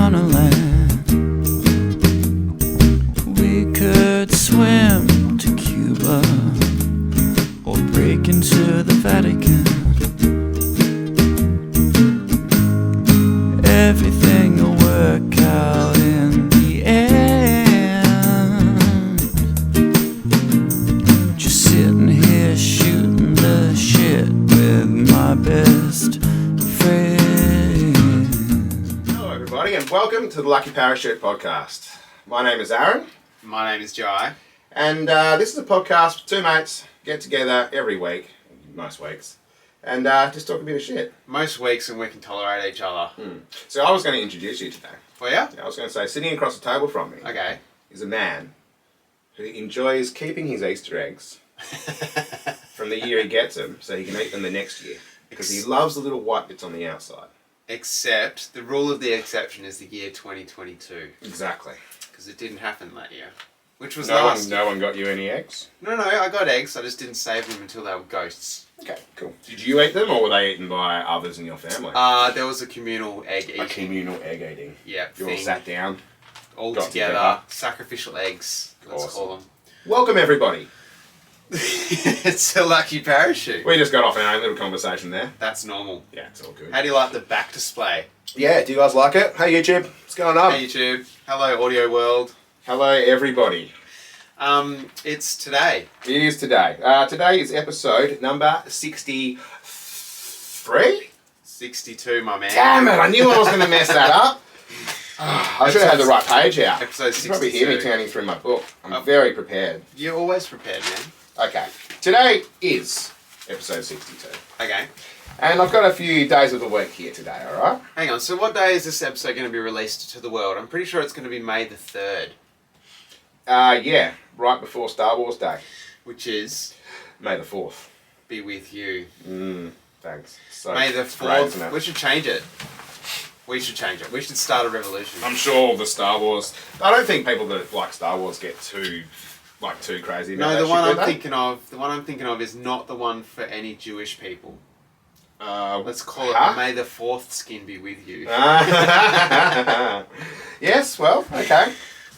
on a land. We could swim to Cuba or break into the Vatican. Everything will work out in the end. Just sitting here shooting the shit with my best friend. Hello everybody and welcome to the Lucky Parachute Podcast. My name is Aaron. My name is Jai. And this is a podcast two mates get together every week, most weeks, and just talk a bit of shit. Most weeks and we can tolerate each other. So I was going to introduce you today. Oh yeah? I was going to say, sitting across the table from me Okay. is a man who enjoys keeping his Easter eggs from the year he gets them so he can eat them the next year. Because he loves the little white bits on the outside. Except, the rule of the exception is the year 2022. Exactly. Because it didn't happen that year. Which was No last one got you any eggs? No, I got eggs. I just didn't save them until they were ghosts. Okay, cool. Did you eat them or were they eaten by others in your family? There was a communal egg eating. A communal egg eating. Yeah. You all sat down. All got together. Sacrificial eggs, let's Awesome. call them. Welcome everybody. It's a lucky parachute. We just got off our own little conversation there. That's normal. Yeah, it's all good. How do you like the back display? Yeah, do you guys like it? Hey YouTube, what's going on? Hey YouTube. Hello Audio World. Hello everybody. It's today. It is today. Today is episode number 63? 62, my man. Damn it, I knew I was going to mess that up. I should have had the right page out. Episode You can probably hear me 62. turning through my book. I'm very prepared. You're always prepared, man. Okay, today is episode 62. Okay. And I've got a few days of the week here today, alright? Hang on, so what day is this episode going to be released to the world? I'm pretty sure it's going to be May the 3rd. Yeah, right before Star Wars Day. Which is May the 4th. Be With You. Thanks. So May the great, isn't 4th. it? We should change it. We should start a revolution. I'm sure the Star Wars... I don't think people that like Star Wars get too crazy about No, that the one shit, I'm do they? thinking of is not the one for any Jewish people. Let's call huh? it May the 4th skin be with you. Yes, well, okay.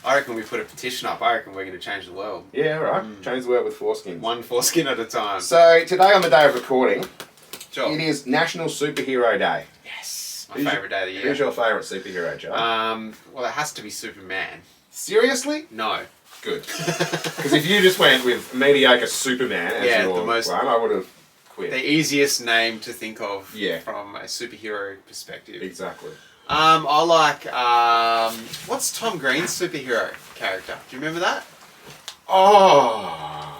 I reckon we put a petition up. I reckon we're going to change the world. Yeah, right. Change the world with foreskins. One foreskin at a time. So, today on the day of recording, Sure. it is National Superhero Day. Yes. My favourite day of the year. Who's your favourite superhero, Joe? Well, it has to be Superman. Seriously? No. Good. Because if you just went with mediocre Superman as Yeah, your the most- one, I would have quit. The easiest name to think of Yeah. from a superhero perspective. Exactly. I like, what's Tom Green's superhero character? Do you remember that? Oh.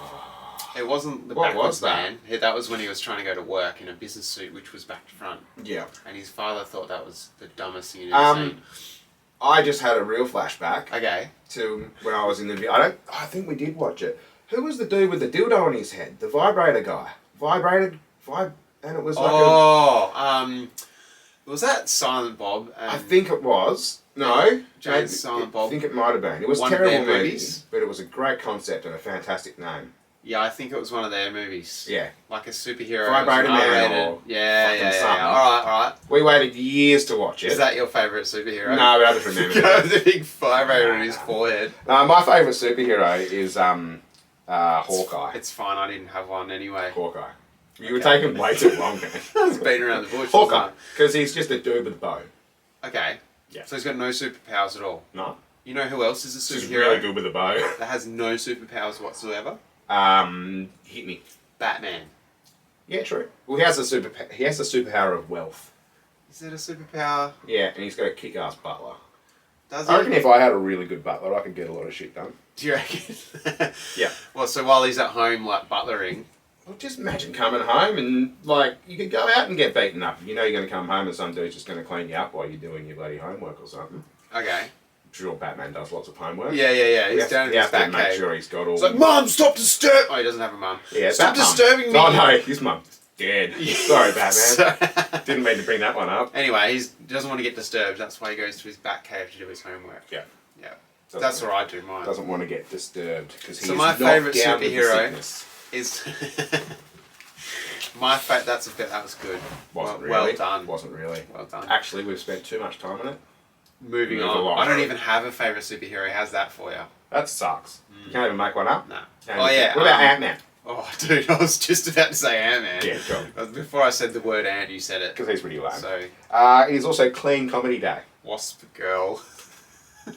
It wasn't the What backwards was that? man. That was when he was trying to go to work in a business suit, which was back to front. Yeah. And his father thought that was the dumbest thing he'd ever seen. I just had a real flashback Okay. to when I was in the... I think we did watch it. Who was the dude with the dildo on his head? The vibrator guy. And it was like was that Silent Bob? I think it was. No. James Silent Bob. I think it might have been. It was One of terrible their movie, movies? but it was a great concept and a fantastic name. Yeah, I think it was one of their movies. Yeah. Like a superhero. Vibrator Man R-rated. or Yeah. something. Alright. We waited years to watch it. Is that your favourite superhero? No, but I just remember The guy it. with the big vibrator on his forehead. My favourite superhero is Hawkeye. It's fine, I didn't have one anyway. Hawkeye. You were taking way too long, man. I was beating around the bush. Hawkeye. wasn't Because he's just a dude with a bow. I? Okay. Yeah. So he's got no superpowers at all. No. You know who else is a He's just superhero really good with a bow. that has no superpowers whatsoever? Hit me. Batman. Yeah, true. Well, he has a superpower of wealth. Is it a superpower? Yeah, and he's got a kick-ass butler. Does I reckon it? if I had a really good butler, I could get a lot of shit done. Do you reckon? Yeah. Well, so while he's at home, like, butlering... Well, just imagine coming home and, like, you could go out and get beaten up. You know you're going to come home and some dude's just going to clean you up while you're doing your bloody homework or something. Okay. I'm sure Batman does lots of homework. Yeah. He He's has down to, in his back make cave. sure he's got all... It's like, Mum, stop disturbing... Oh, he doesn't have a mum. Yeah, Stop that mum. disturbing me! Oh, no, his mum's dead. Sorry, Batman. So- Didn't mean to bring that one up. Anyway, he doesn't want to get disturbed. That's why he goes to his back cave to do his homework. Yeah. That's where I do mine. Doesn't want to get disturbed because he's So my not favourite down with the superhero sickness. is... That was good. Wasn't well really. done. Wasn't really. Well done. Actually, we've spent too much time on it. Moving Move on. along. I don't even have a favourite superhero. How's that for you? That sucks. You can't even make one up? No. And Oh, yeah. What about Ant-Man? Oh, dude, I was just about to say Ant-Man. Yeah, sure. Before I said the word ant, you said it. Because he's pretty lame. So, It is also Clean Comedy Day. Wasp Girl.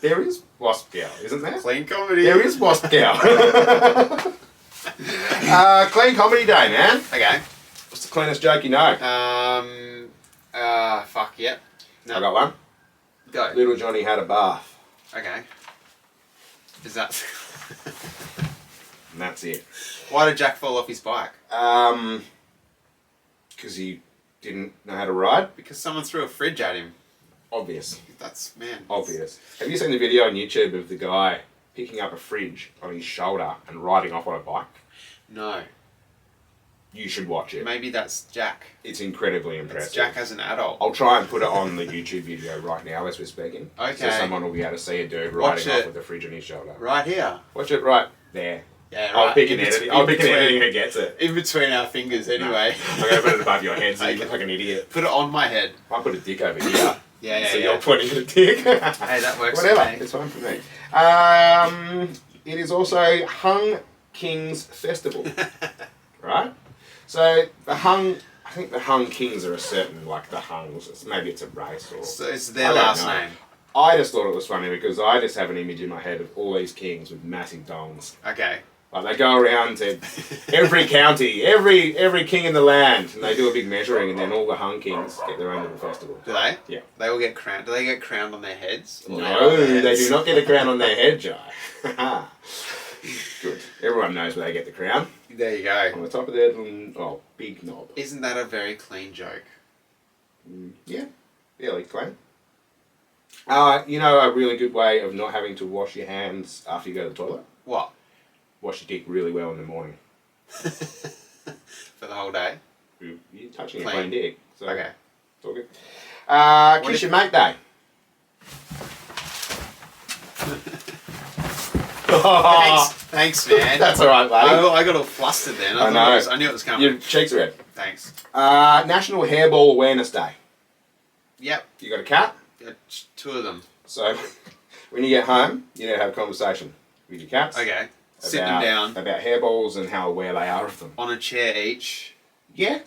There is Wasp Girl, isn't there? Clean comedy. There is Wasp Girl. Clean Comedy Day, man. Okay. What's the cleanest joke you know? Fuck, yep. No. I got one. Go. Little Johnny had a bath. Okay. Is that... And that's it. Why did Jack fall off his bike? Because he didn't know how to ride. Because someone threw a fridge at him. Obvious. That's, man. Obvious. Have you seen the video on YouTube of the guy picking up a fridge on his shoulder and riding off on a bike? No. You should watch it. Maybe that's Jack. It's incredibly impressive. It's Jack as an adult. I'll try and put it on the YouTube video right now as we're speaking. Okay. So someone will be able to see a dude Watch riding off it. with a fridge on his shoulder. Right here. Watch it right there. Yeah, right. I'll pick an In editing. bet- I'll in pick an between- editing who gets it. In between our fingers, anyway. I'm going to put it above your head so you look like an idiot. Put it on my head. I put a dick over here. Yeah, So yeah. you're pointing at a dick. Hey, that works Whatever. for me. It's fine for me. It is also Hung Kings Festival. Right? So I think the Hung Kings are a certain, like the Hungs. Maybe it's a race or... So it's I their don't last know. name. I just thought it was funny because I just have an image in my head of all these kings with massive dongs. Okay. Like they go around to every county, every king in the land, and they do a big measuring, and then all the Hung Kings get their own little festival. Do they? Yeah. They all get crowned. Do they get crowned on their heads? Or No, on their they heads? do not get a crown on their head, Jai. Good. Everyone knows where they get the crown. There you On go. the top of their little, big knob. Isn't that a very clean joke? Yeah, fairly clean. You know a really good way of not having to wash your hands after you go to the toilet? What? Wash your dick really well in the morning. For the whole day? You're touching a Clean. clean dick. So Okay. it's all good. What Kiss if- your mate day. Thanks, man. That's alright, buddy. I got all flustered then. I thought know. I knew it was coming. Your cheeks are red. Thanks. National Hairball Awareness Day. Yep. You got a cat? Got two of them. So when you get home, you need to have a conversation with your cats. Okay. Sit them down About hairballs and how aware they are of them. on a chair each. Yeah.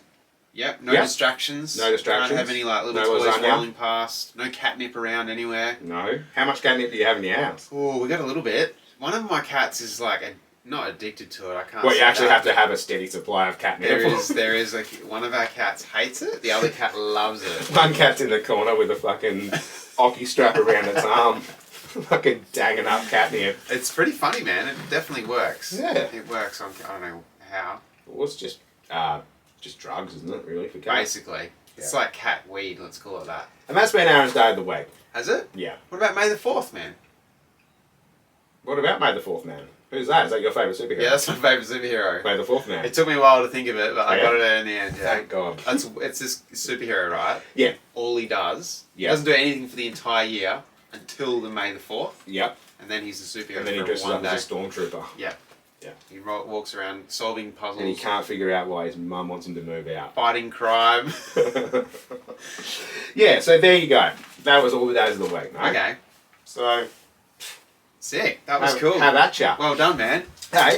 Yep. No Yep. distractions. No distractions. Don't have any like little No toys lasagna. rolling past. No catnip around anywhere. No. How much catnip do you have in your house? Oh, we got a little bit. One of my cats is like not addicted to it. I can't. Well, you say actually that, have to have a steady supply of catnip. There is like one of our cats hates it. The other cat loves it. One cat's in the corner with a fucking hockey strap around its arm. Fucking danging up catnip. It's pretty funny, man. It definitely works. Yeah. It works. I don't know how. Well, it's just drugs, isn't it, really, for cats? Basically, it's Yeah. like cat weed. Let's call it that. And that's been Aaron's Day of the Week. Has it? Yeah. What about May the 4th, man? What about May the 4th Man? Who's that? Is that your favourite superhero? Yeah, that's my favourite superhero. May the 4th Man. It took me a while to think of it, but I Yeah? got it in the end. Yeah. Thank God. It's this superhero, right? Yeah. All he does, he Yeah. doesn't do anything for the entire year until the May the 4th, Yep. and then he's a superhero And then he for dresses one up day. as a stormtrooper. Yeah. Yeah. He walks around solving puzzles, And he can't figure out why his mum wants him to move out. fighting crime. Yeah, so there you go. That was all the days of the week, mate. Okay. So, Sick. That was have, cool. have that chat. Well done, man. Hey,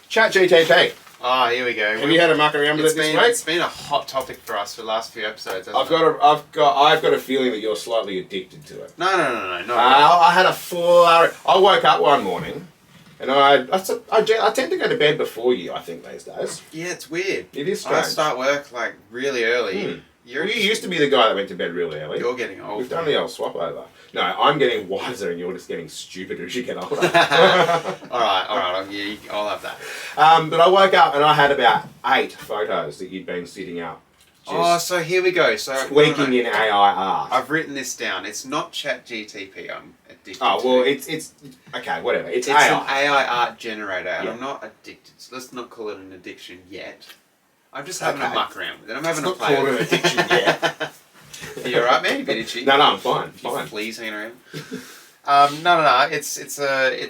chat GTP. Oh, here we go. Have you had a muck around with it this week? It's been a hot topic for us for the last few episodes. hasn't it? I've got a feeling that you're slightly addicted to it. No, not really. I had a flurry. I woke up one morning, and I tend to go to bed before you. I think these days. Yeah, it's weird. It is I strange. start work like really early. Hmm. You used to be the guy that went to bed really early. You're getting old. We've done the old swap over. No, I'm getting wiser and you're just getting stupider as you get older. all right. I'll have that. But I woke up and I had about 8 photos that you'd been sitting up. Just So here we go. So tweaking in AI art. I've written this down. It's not Chat GTP. I'm addicted. Oh, well, to. it's okay, whatever. It's It's AI. an AI art generator, and Yeah. I'm not addicted. So let's not call it an addiction yet. I'm just having Okay. a muck around with it. I'm having It's a not play called with an it. addiction yet. You alright, man? You bit itchy? No, I'm fine. Few Fine. fleas hanging around. No. It's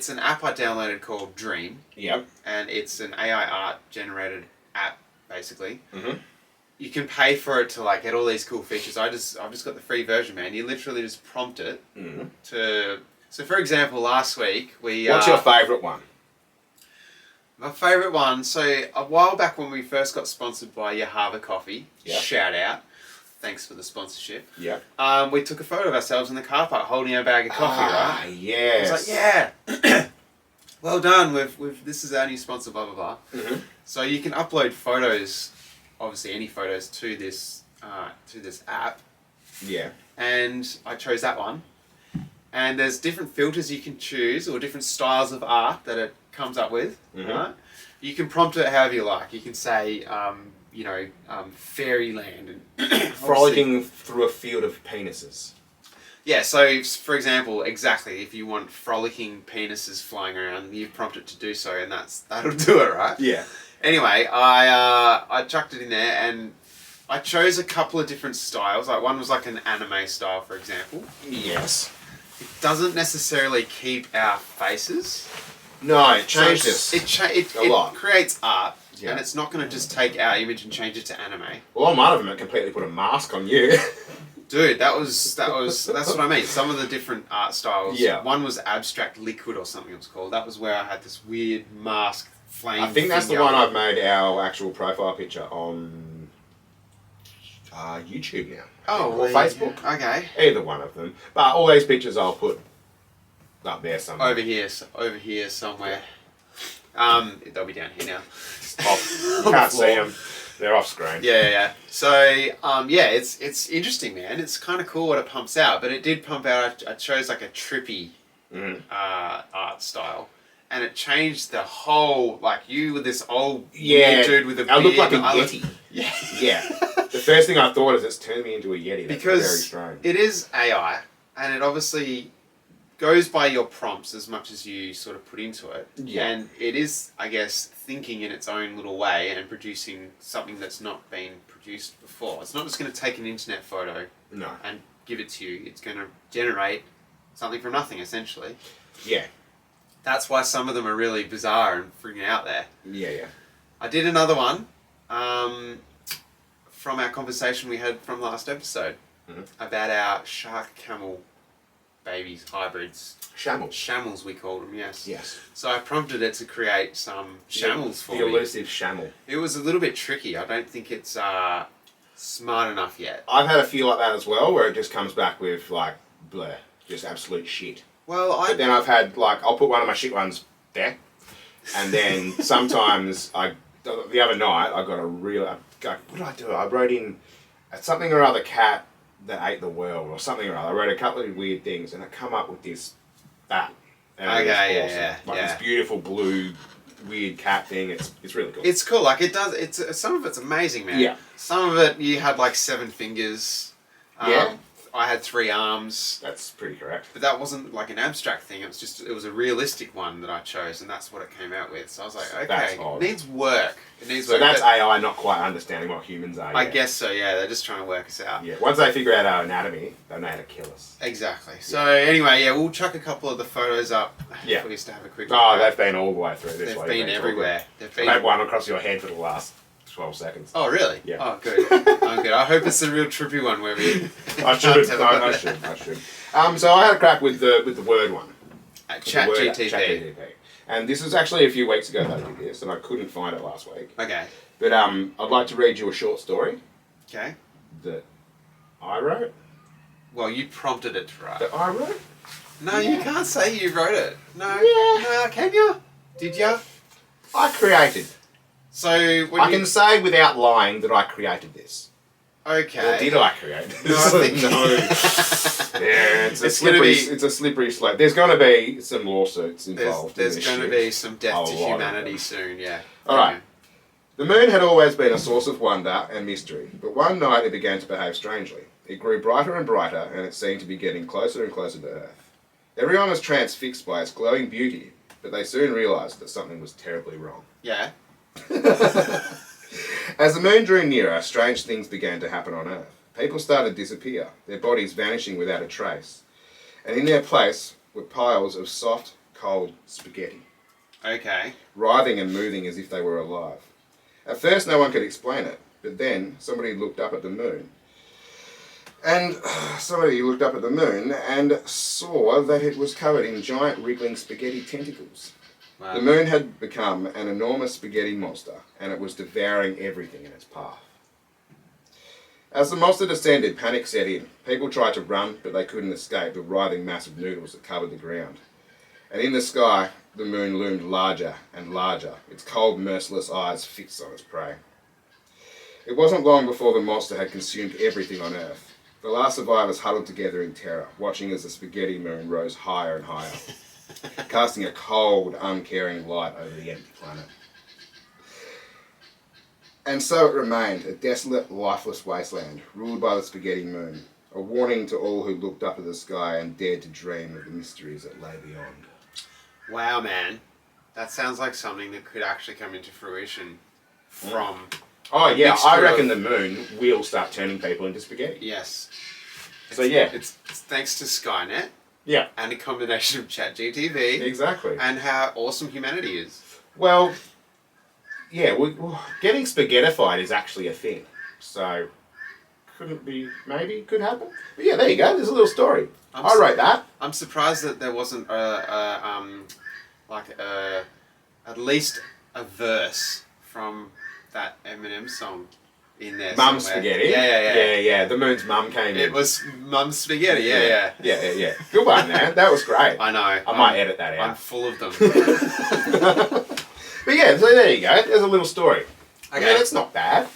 an app I downloaded called Dream, Yep. and it's an AI art generated app basically. Mhm. you can pay for it to like get all these cool features. I've just got the free version, man. You literally just prompt it to. So, for example, last week we. What's your favourite one? My favourite one. So a while back when we first got sponsored by Yahava Coffee, shout out. Thanks for the sponsorship. Yeah. We took a photo of ourselves in the car park holding our bag of coffee, right? Yes. I was like, yeah. Well done. This is our new sponsor. Blah blah blah. Mm-hmm. So you can upload photos, obviously any photos to this app. Yeah. And I chose that one. And there's different filters you can choose, or different styles of art that it comes up with. Right? You can prompt it however you like. You can say, fairyland and frolicking through a field of penises. Yeah, so for example, exactly, if you want frolicking penises flying around, you prompt it to do so, and that'll do it, right? Yeah. Anyway, I chucked it in there, and I chose a couple of different styles. Like one was like an anime style, for example. Yes. It doesn't necessarily keep our faces. No, it changed this. It lot. creates art, Yeah. and it's not going to just take our image and change it to anime. Well, on one of them, it completely put a mask on you. Dude, that's what I mean. Some of the different art styles. Yeah. One was abstract liquid or something it was called. That was where I had this weird mask flame. I think that's the one I've made our actual profile picture on YouTube now. Or Facebook. Yeah. Okay. Either one of them. But all these pictures I'll put up there somewhere. Over here somewhere. They'll be down here now. You can't see them. They're off screen. Yeah. So, it's interesting, man. It's kind of cool what it pumps out, but it did pump out. I chose like a trippy art style, and it changed the whole. Like you with this old weird dude with a beard. I look like a Yeti. Yeah. Yeah. The first thing I thought is it's turned me into a Yeti. That's Because very strange. it is AI, and it obviously goes by your prompts as much as you sort of put into it. Yeah. And it is, I guess, thinking in its own little way and producing something that's not been produced before. It's not just going to take an internet photo and give it to you. It's going to generate something from nothing, essentially. Yeah. That's why some of them are really bizarre and freaking out there. Yeah. I did another one from our conversation we had from last episode about our shark camel babies, hybrids. Shamels, we called them, yes. Yes. So I prompted it to create some shamels for me. The elusive shamel. It was a little bit tricky. I don't think it's smart enough yet. I've had a few like that as well, where it just comes back with, like, bleh, just absolute shit. Well, But then I've had, like, I'll put one of my shit ones there, and then sometimes the other night, I got a real, what did I do? I wrote in something or other cat that ate the world, or something or other. I wrote a couple of weird things, and it come up with that. And it was awesome. Like this beautiful blue weird cat thing. It's really cool. It's cool. Like it does. It's some of it's amazing, man. Yeah. Some of it you had like 7 fingers. Yeah. I had 3 arms. That's pretty correct. But that wasn't like an abstract thing. It was a realistic one that I chose, and that's what it came out with. So I was like, okay, it needs work. So that's AI not quite understanding what humans are. I guess so. Yeah, they're just trying to work us out. Yeah. Once they figure out our anatomy, they know how to kill us. Exactly. So anyway, we'll chuck a couple of the photos up. Yeah. For us to have a quick. Oh, they've been all the way through this. They've been everywhere. I've had one across your head for the last 12 seconds. Oh, really? Yeah. Oh, good. Oh, good. I hope it's a real trippy one where we... I should. So I had a crack with the word one. ChatGTP. And this was actually a few weeks ago that I did this, and I couldn't find it last week. Okay. But I'd like to read you a short story. Okay. That I wrote. Well, you prompted it to write. That I wrote? No, you can't say you wrote it. No. Yeah. No, can you? Did you? I created. So when I can say without lying that I created this. Okay. Or did I create this? No, I think... No. Yeah, it's a slippery slope. There's going to be some lawsuits involved. There's going to be some death to humanity soon, yeah. Alright. The moon had always been a source of wonder and mystery, but one night it began to behave strangely. It grew brighter and brighter, and it seemed to be getting closer and closer to Earth. Everyone was transfixed by its glowing beauty, but they soon realised that something was terribly wrong. Yeah. As the moon drew nearer, strange things began to happen on Earth. People started to disappear, their bodies vanishing without a trace, and in their place were piles of soft, cold spaghetti, Okay. writhing and moving as if they were alive. At first no one could explain it. But then somebody looked up at the moon. And somebody looked up at the moon and saw that it was covered in giant wriggling spaghetti tentacles. Wow. The moon had become an enormous spaghetti monster, and it was devouring everything in its path. As the monster descended, panic set in. People tried to run, but they couldn't escape the writhing mass of noodles that covered the ground. And in the sky, the moon loomed larger and larger, its cold, merciless eyes fixed on its prey. It wasn't long before the monster had consumed everything on Earth. The last survivors huddled together in terror, watching as the spaghetti moon rose higher and higher, casting a cold, uncaring light over the empty planet. And so it remained, a desolate, lifeless wasteland, ruled by the spaghetti moon, a warning to all who looked up at the sky and dared to dream of the mysteries that lay beyond. Wow, man. That sounds like something that could actually come into fruition from... Oh yeah, mixture I reckon of- the moon will start turning people into spaghetti. Yes. So yeah. It's thanks to Skynet Yeah, and a combination of ChatGTV exactly. and how awesome humanity is. Well, yeah, getting spaghettified is actually a thing. So, couldn't be, maybe, could happen. But yeah, there you go, there's a little story. I wrote that. I'm surprised that there wasn't at least a verse from that Eminem song in there. Mum somewhere. spaghetti. Yeah. The moon's mum came in. It was Mum's spaghetti. Yeah. Yeah. Good one, man. That was great. I know. I might edit that out. I'm full of them. But yeah, so there you go. There's a little story. I Okay. mean, it's not bad.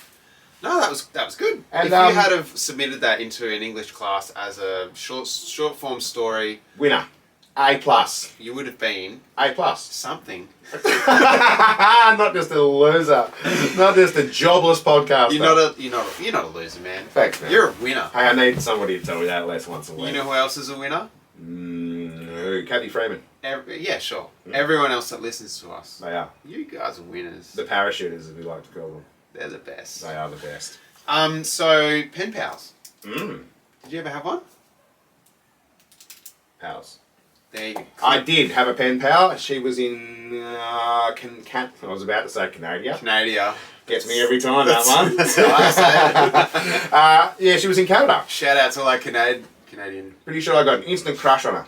No, that was good. And, if you had have submitted that into an English class as a short form story, Winner. A+. you would have been A+. something. Not just a loser. Not just a jobless podcaster. You're not a loser, man. Thanks, man. You're a winner. Hey, I need somebody to tell me that at least once a week. You know who else is a winner? Who? Kathy Freeman. Yeah, sure. Everyone else that listens to us. They are. You guys are winners. The parachuters, as we like to call them. They're the best. They are the best. So pen pals. Mmm. Did you ever have one? Pals. There you go. I did have a pen pal. She was in... I was about to say Canada. Canada. Gets me every time, that one. That's how I say it. Yeah, she was in Canada. Shout out to all our Canadian. Pretty sure I got an instant crush on her.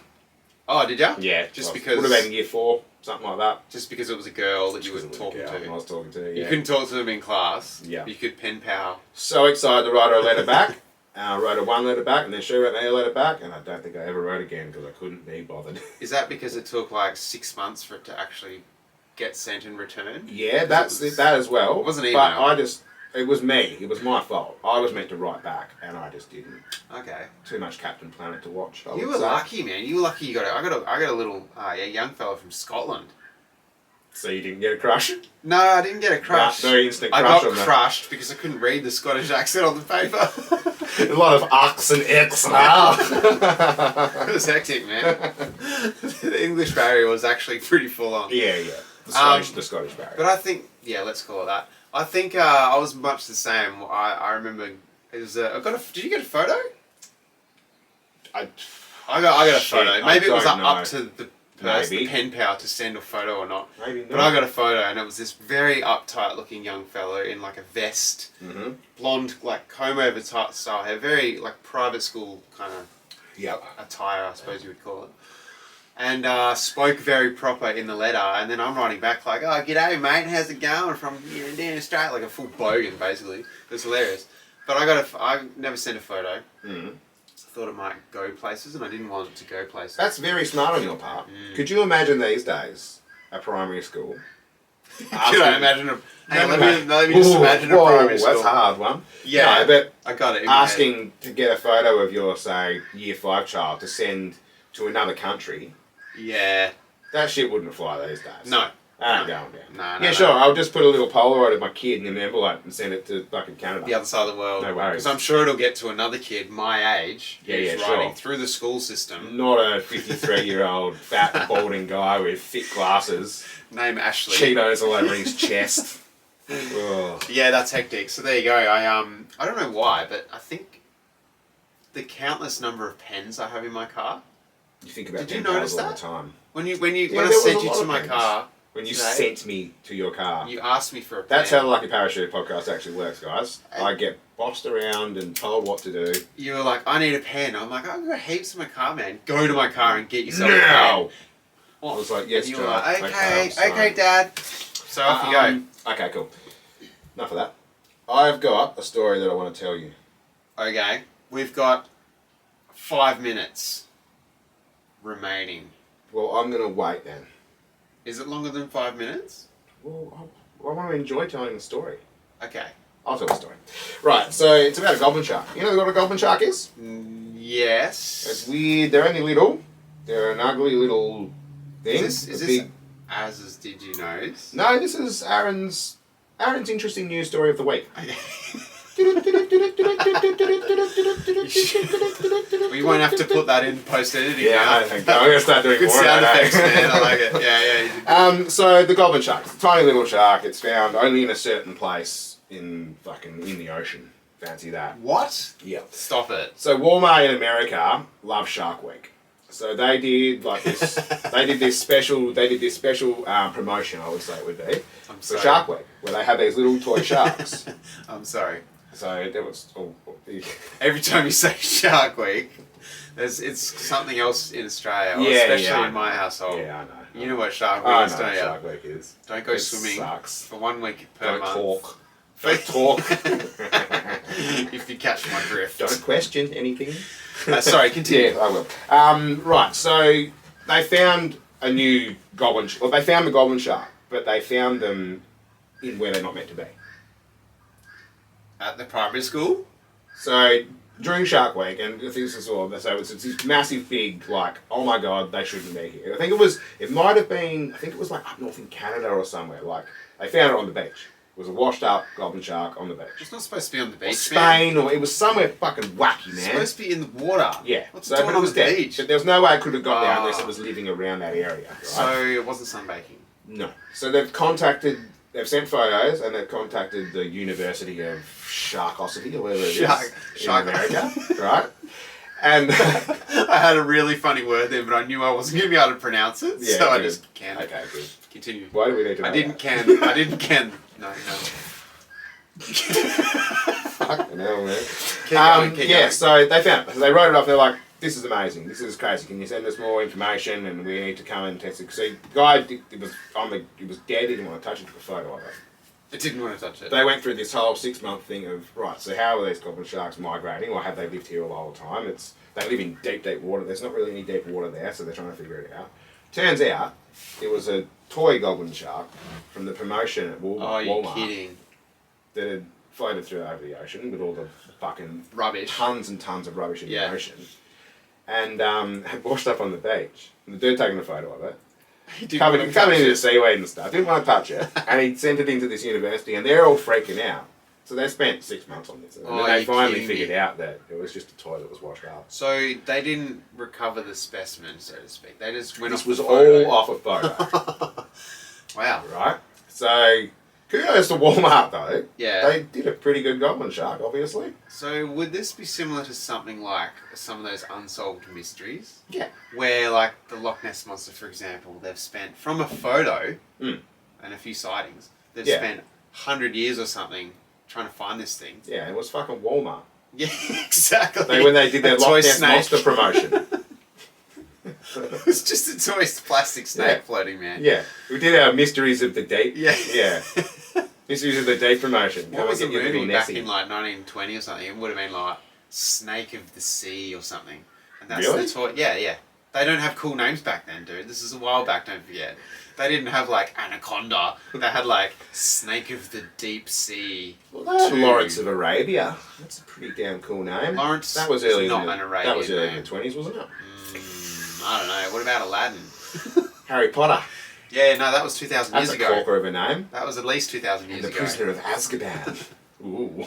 Oh, did ya? Yeah. Just I because. Would have been year 4, something like that. Just because it was a girl that you were Just talking I to. was talking to, You yeah. couldn't talk to them in class. Yeah. You could pen pal. So excited to write her a letter back. I wrote her one letter back, and then she wrote me a letter back, and I don't think I ever wrote again because I couldn't be bothered. Is that because it took like 6 months for it to actually get sent and returned? Yeah, that's that as well. It wasn't But email. it was me. It was my fault. I was meant to write back, and I just didn't. Okay. Too much Captain Planet to watch. I You would were say. lucky, man. You were lucky you got it. I got a little young fella from Scotland. So you didn't get a crush? No, I didn't get a crush. No instant I crush got on that. crushed because I couldn't read the Scottish accent on the paper. A lot of ucks and icks and It was hectic, man. The English barrier was actually pretty full on. Yeah. The Scottish barrier. But I think, let's call it that. I think I was much the same. I remember it was. Did you get a photo? I got a photo. Maybe it was up to the person, the pen pal, to send a photo or not. Maybe not. But I got a photo, and it was this very uptight looking young fellow in like a vest, blonde, like comb over style hair, very like private school kind of attire, I suppose you would call it. And spoke very proper in the letter, and then I'm writing back like, "Oh, g'day, mate. How's it going from down Australia?" Like a full bogan, basically. It was hilarious. But I never sent a photo. I thought it might go places, and I didn't want it to go places. That's very smart on your part. Could you imagine these days, a primary school? Could I imagine a... Hang on, let me just imagine a primary school. That's a hard one. Yeah, no, but I got it in my asking to get a photo of your, say, year 5 child to send to another country, head. Yeah. that shit wouldn't fly these days. No. That ain't going down. No. Yeah, sure, I'll just put a little Polaroid of my kid in an envelope and send it to fucking Canada. The other side of the world. No worries. Because I'm sure it'll get to another kid my age who's sure. riding through the school system. Not a 53-year-old fat balding guy with thick glasses, Name Ashley. Cheetos all over his chest. Ugh. Yeah, that's hectic. So there you go. I don't know why, but I think the countless number of pens I have in my car. You think about Did you pen pals notice all that? the time. When I there was sent a you lot to of my pens. car, When you today. sent me to your car. You asked me for a pen. That's how the Lucky Parachute podcast actually works, guys. I get bossed around and told what to do. You were like, I need a pen. I'm like, I've got heaps in my car, man. Go to my car and get yourself a No! pen. Well, I was like, yes, and you Joe. were like, I'm okay, sorry. Dad. So off you go. Okay, cool. Enough of that. I've got a story that I want to tell you. Okay, we've got 5 minutes remaining. Well, I'm going to wait then. Is it longer than 5 minutes? Well, I want to enjoy telling the story. Okay. I'll tell the story. Right, so it's about a goblin shark. You know what a goblin shark is? Yes. It's weird. They're only little. They're an ugly little thing. Is this Azza's Did You Knows? No, this is Aaron's interesting news story of the week. We won't have to put that in post-editing Yeah, now. I think I'm going to start doing Good more sound of that. effects, man. I like it. Yeah. So the goblin shark, it's a tiny little shark. It's found only in a certain place in the ocean. Fancy that. What? Yeah. Stop it. So Walmart in America love Shark Week. So they did like this. they did this special promotion. I would say it would be for Shark Week, where they had these little toy sharks. I'm sorry. So there was. Every time you say Shark Week, it's something else in Australia, or Yeah, especially yeah, in my household. Yeah, I know. You know what Shark I Week know is, don't what you? Shark Week is. Don't go It swimming sucks. for 1 week per Don't month. talk. Don't talk. If you catch my drift. Don't question anything. Sorry, continue. Yeah, I will. Right, so they found a new goblin. Well, they found the goblin shark, but they found them in where they're not meant to be. At the primary school? So during Shark Week, and this is all. So it's this massive, big, like, oh my god, they shouldn't be here. I think it might have been. I think it was like up north in Canada or somewhere. Like they found it on the beach. It was a washed up goblin shark on the beach. It's not supposed to be on the Or beach, Spain, man. or it was somewhere fucking wacky, It's man. supposed to be in the water. Yeah. What's So, it but doing it on was the dead. beach? But there was no way it could have got there unless it was living around that area. Right? So it wasn't sunbaking. No. So they've sent photos and they've contacted the University of Sharkosity or whatever it is in America, right? And I had a really funny word there, but I knew I wasn't going to be able to pronounce it, Yeah, so I good. just canned it. Okay, good. Continue. Why do we need to know I didn't that? can. No. Fucking hell, man. Keep going. Yeah, so they found it. So they wrote it off. They're like, this is amazing. This is crazy. Can you send us more information? And we need to come and test it. So the guy, he was dead. He didn't want to touch it. Took a photo of it. I didn't want to touch it. They went through this whole 6-month thing of, right, so how are these goblin sharks migrating, or have they lived here all the whole time? They live in deep, deep water. There's not really any deep water there, so they're trying to figure it out. Turns out, it was a toy goblin shark from the promotion at Walmart. Oh, you're kidding. That had floated through over the ocean with all the fucking Rubbish. tons and tons of rubbish in Yeah. the ocean. And had washed up on the beach. And the dude taking a photo of it. Covered into the seaweed and stuff. Didn't want to touch it. And he sent it into this university and they're all freaking out. So they spent 6 months on this. And then they finally figured out that it was just a toy that was washed up. So they didn't recover the specimen, so to speak. They just went This off was the photo. all off a photo. Wow. Right? So, kudos to Walmart though. Yeah. They did a pretty good goblin shark, obviously. So would this be similar to something like some of those unsolved mysteries? Yeah. Where, like, the Loch Ness Monster, for example, they've spent, from a photo and a few sightings, they've spent 100 years or something trying to find this thing. Yeah, it was fucking Walmart. Yeah, exactly. When they did their A Loch toy Ness snake. Monster promotion. It was just a toy plastic snake floating, man. Yeah. We did our Mysteries of the Deep. Yeah. Yeah. Mysteries of the Deep promotion. What was the and get your movie little back Nessie. in like 1920 or something? It would have been like Snake of the Sea or something. And that's Really? the toy. Yeah. They don't have cool names back then, dude. This is a while back, don't forget. They didn't have like Anaconda. They had like Snake of the Deep Sea. Well, they had Lawrence of Arabia. That's a pretty damn cool name. Lawrence That was is early not in the, an Arabian That was early in name. the 20s, wasn't it? I don't know. What about Aladdin? Harry Potter. Yeah, no, that was 2,000 That's years a ago. corker of a name. That was at least 2,000 years The ago. Prisoner of Azkaban. Ooh.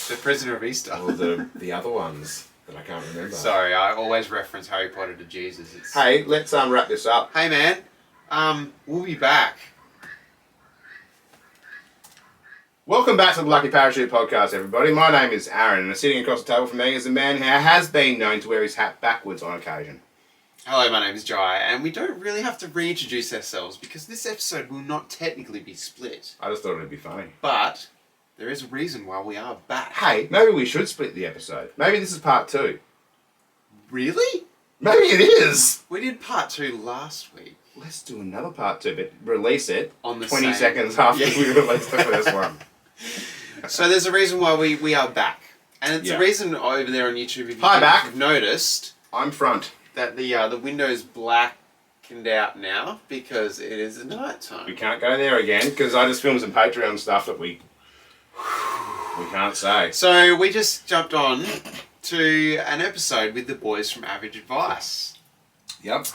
The Prisoner of Easter. Or the other ones that I can't remember. Sorry, I always reference Harry Potter to Jesus. It's... Hey, let's wrap this up. Hey man, we'll be back. Welcome back to the Lucky Parachute Podcast, everybody. My name is Aaron, and sitting across the table from me is a man who has been known to wear his hat backwards on occasion. Hello, my name is Jai, and we don't really have to reintroduce ourselves because this episode will not technically be split. I just thought it'd be funny. But there is a reason why we are back. Hey, maybe we should split the episode. Maybe this is part 2. Really? Maybe it is. We did part 2 last week. Let's do another part 2, but release it On the 20 same- seconds after Yeah. we released the first one. So there's a reason why we are back. And it's Yeah. a reason over there on YouTube, if Hi, back. you've noticed, I'm front. that the window's blackened out now because it is night We time. can't go there again because I just filmed some Patreon stuff that we can't say. So we just jumped on to an episode with the boys from Average Advice. Yep.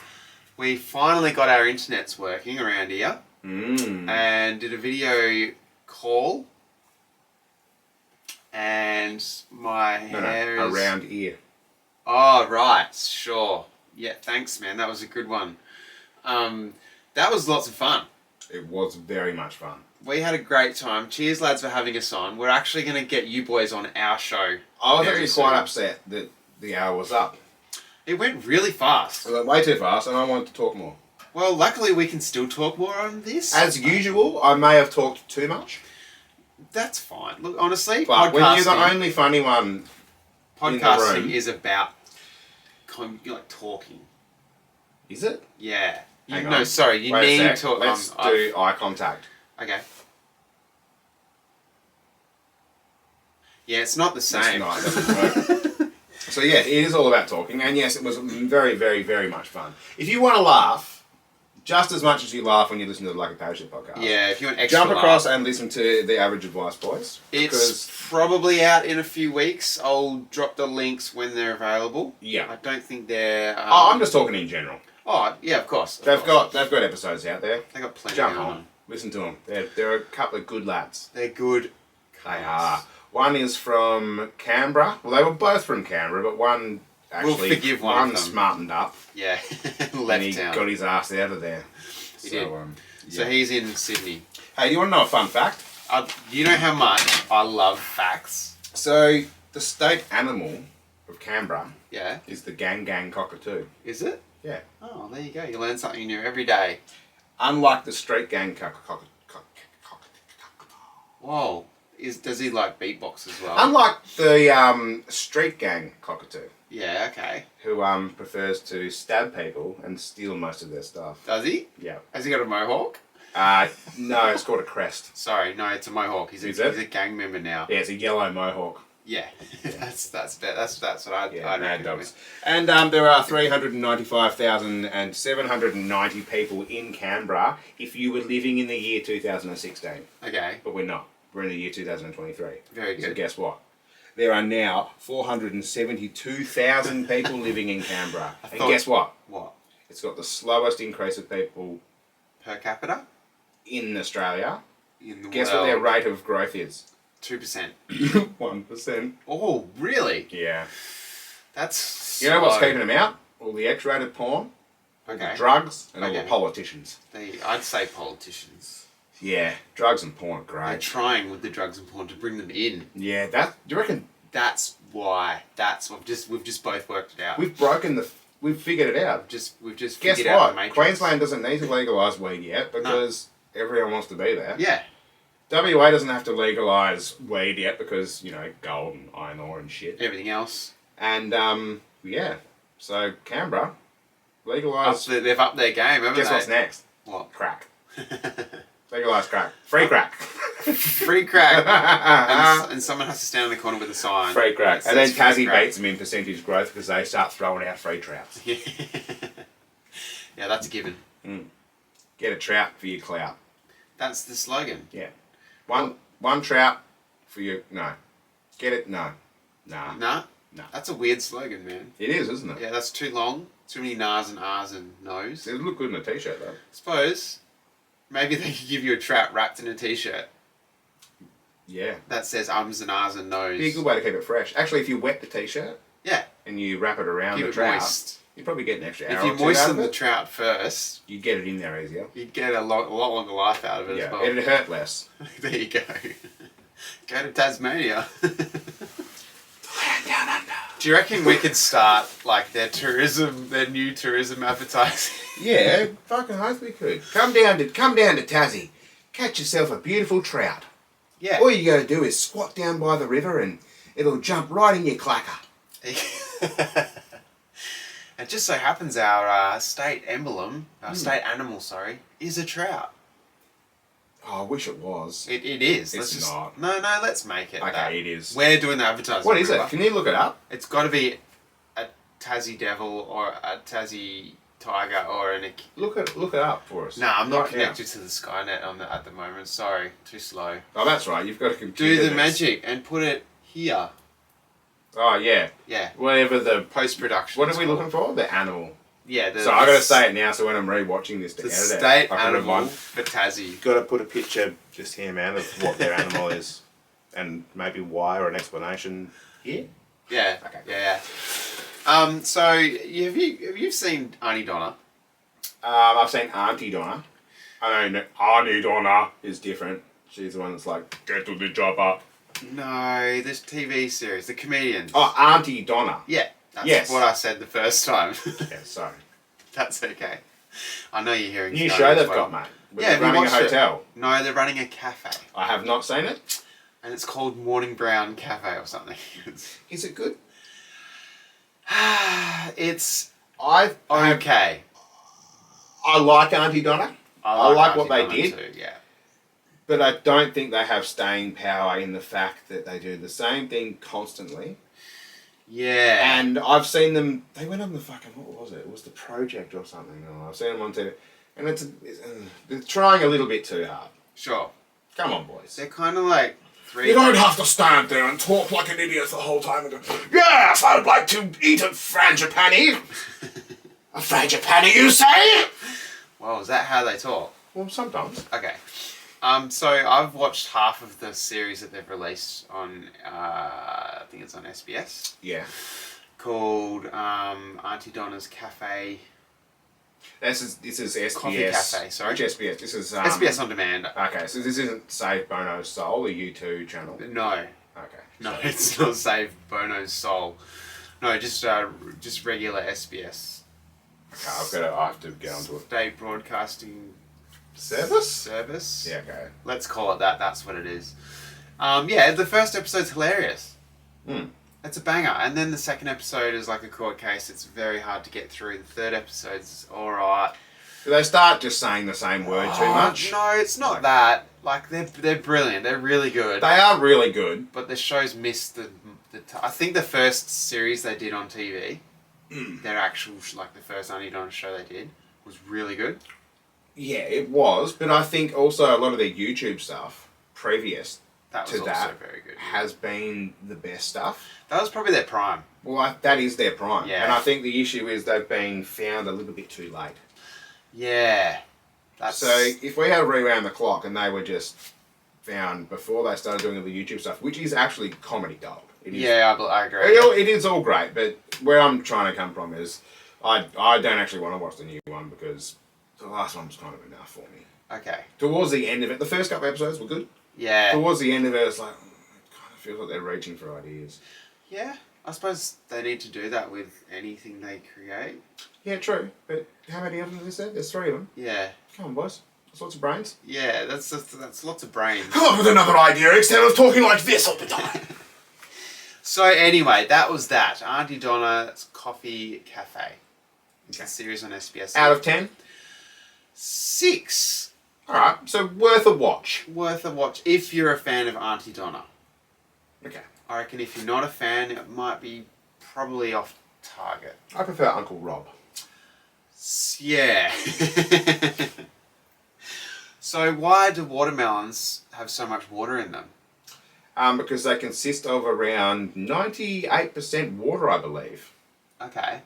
We finally got our internets working around here and did a video call. And my hair is... around here. Oh, right, sure. Yeah, thanks, man. That was a good one. That was lots of fun. It was very much fun. We had a great time. Cheers, lads, for having us on. We're actually going to get you boys on our show. I was very actually quite soon. upset that the hour was up. It went really fast. It went way too fast and I wanted to talk more. Well, luckily we can still talk more on this. As usual, I may have talked too much. That's fine. Look, honestly, But when you're the podcasting, only funny one in the room- podcasting is about like talking. Is it? Yeah. Hang No, on. sorry. You Wait a need sec. to... Let's do eye contact. Okay. Yeah, it's not the same. No, it doesn't work. So yeah, it is all about talking, and yes, it was very, very, very much fun. If you want to laugh, just as much as you laugh when you listen to the Like a Parachute podcast, Yeah, if you want extra jump across laugh. and listen to the Average Advice Boys. It's probably out in a few weeks. I'll drop the links when they're available. Yeah. I don't think they're... I'm just talking in general. Oh, yeah, of course. They've got episodes out there. They got plenty Jump going on, listen to them. They're a couple of good lads. They're good. They are. One is from Canberra. Well, they were both from Canberra, but one actually forgive one of them. smartened up Yeah, and left he town. got his ass out of there. He did. So yeah. he's in Sydney. Hey, you want to know a fun fact? You know how much I love facts. So the state animal of Canberra Yeah. is the gang cockatoo. Is it? Yeah. Oh, there you go. You learn something new every day. Unlike the street gang cockatoo. Whoa. Does he like beatbox as well? Unlike the street gang cockatoo, Yeah, okay. who prefers to stab people and steal most of their stuff. Does he? Yeah. Has he got a mohawk? No, it's called a crest. Sorry, no, it's a mohawk. He's a gang member now. Yeah, it's a yellow mohawk. Yeah, that's what I'd Yeah, mad reckon. dogs. And there are 395,790 people in Canberra if you were living in the year 2016. Okay, But we're not. We're in the year 2023. very So good. guess what? There are now 472,000 people living in Canberra. And thought- guess what? What? It's got the slowest increase of people Per capita in Australia. in the Guess world? what their rate of growth is? 2%. 1%. Oh, really? Yeah. That's You know what's slow. keeping them out? All the X-rated porn, Okay. drugs, and all the Okay. politicians. I'd say politicians. Yeah, drugs and porn are They're great. trying with the drugs and porn to bring them in. Yeah, do you reckon That's why. We've just both worked it out. we've figured it out? We've just Guess figured out the what? matrix. Queensland doesn't need to legalise weed yet because everyone wants to be there. Yeah. WA doesn't have to legalise weed yet because, gold and iron ore and shit. Everything else. And, yeah. So, Canberra, legalise... They've upped their game, haven't Guess they? what's next? What? Crack. Legalise crack. Free crack. Free crack. and someone has to stand in the corner with a sign. Free crack. that And then says free Tassie crack. beats them in percentage growth because they start throwing out free trouts. Yeah, that's a given. Get a trout for your clout. That's the slogan. Yeah. One trout for your... No. Get it? No. Nah. Nah? No. That's a weird slogan, man. It is, isn't it? Yeah, that's too long. Too many nahs and ahs and no's. It would look good in a t-shirt, though. Suppose maybe they could give you a trout wrapped in a t-shirt Yeah. that says ums and ahs and no's. Be a good way to keep it fresh. Actually, if you wet the t-shirt Yeah. and you wrap it around Keep the it trout, moist. you probably get an extra hour If you or two out moisten of the it. trout first, You'd get it in there easier. you'd get a lot longer life out of it as Yeah. well. It'd hurt less. There you go. Go to Tasmania. Land down under. Do you reckon we could start like their new tourism advertising? Yeah, fucking hope we could. Come down to Tassie. Catch yourself a beautiful trout. Yeah. All you gotta do is squat down by the river and it'll jump right in your clacker. It just so happens our state emblem, state animal, is a trout. Oh, I wish it was. It is. It's not. No, let's make it. Okay, it is. We're doing the advertising. What is it? remember? Can you look it up? It's got to be a Tassie devil or a Tassie tiger or an... Look it up for us. No, I'm not Right connected to the Skynet at the moment. Sorry, too slow. Oh, that's right. You've got a computer. Do the magic and put it here. Oh, yeah. Yeah. Whatever the... Post-production. What are we looking for? The animal. Yeah. So I got to say it now so when I'm rewatching this to The edit state it, I can animal remind... for Tassie. Got to put a picture just here, man, of what their animal is. And maybe why or an explanation here. Yeah. Okay. Yeah. So have you seen Auntie Donna? I've seen Auntie Donna. I know Auntie Donna is different. She's the one that's like, get to the job up. No, this TV series, the comedians. Oh, Auntie Donna. Yeah, that's Yes. what I said the first time. Yeah, sorry. That's okay. I know you're hearing. New Sky show as they've well. got, mate. Yeah, have you running a watched it? hotel. No, they're running a cafe, I have not seen it. and it's called Morning Brown Cafe or something. Is it good? It's I okay. I like Auntie Donna, I like what Auntie they Donna did. too, yeah. but I don't think they have staying power in the fact that they do the same thing constantly. Yeah. And I've seen them. They went on the fucking, what was it? It was The Project or something. Oh, I've seen them on TV, and they're trying a little bit too hard. Sure. Come on, boys. They're kind of like three. You don't have to stand there and talk like an idiot the whole time and go, yes, I would like to eat a frangipani. A frangipani, you say? Well, is that how they talk? Well, sometimes. Okay. So I've watched half of the series that they've released on, I think it's on SBS, Yeah. called Auntie Donna's Cafe. This is SBS. Coffee Cafe, sorry. Which SBS? This is... SBS On Demand. Okay, so this isn't Save Bono's Soul, a U2 channel? No. Okay. No, it's not Save Bono's Soul. No, just regular SBS. Okay, I have to get onto it. State Broadcasting Service? Yeah, okay. Let's call it that. That's what it is. Yeah, the first episode's hilarious. Hmm. It's a banger. And then the second episode is like a court case. It's very hard to get through. The third episode's alright. Do they start just saying the same word too much? No, it's not that. Like, they're brilliant. They're really good. They are really good. But the show's missed I think the first series they did on TV, their actual, like the first Auntie Donna show they did, was really good. Yeah, it was, but I think also a lot of their YouTube stuff previous That was to also that very good. has been the best stuff. That was probably their prime. Well, that is their prime. Yeah. And I think the issue is they've been found a little bit too late. Yeah. So if we had rewound the clock and they were just found before they started doing the YouTube stuff, which is actually comedy gold. It is, Yeah, I agree. It is all great, but where I'm trying to come from is I don't actually want to watch the new one because the last one was kind of enough for me. Okay. Towards the end of it, the first couple episodes were good. Yeah. Towards the end of it, it's like, it kind of feels like they're reaching for ideas. Yeah. I suppose they need to do that with anything they create. Yeah, true. But how many of them is there? There's 3 of them. Yeah. Come on, boys. That's lots of brains. Yeah, that's lots of brains. Come up with another idea instead of talking like this all the time. So anyway, that was that. Auntie Donna's Coffee Cafe. It's a series on SBS. Out of 10? 6. Alright, so worth a watch. Worth a watch if you're a fan of Auntie Donna. Okay. I reckon if you're not a fan, it might be probably off target. I prefer Uncle Rob. Yeah. So why do watermelons have so much water in them? Because they consist of around 98% water, I believe. Okay.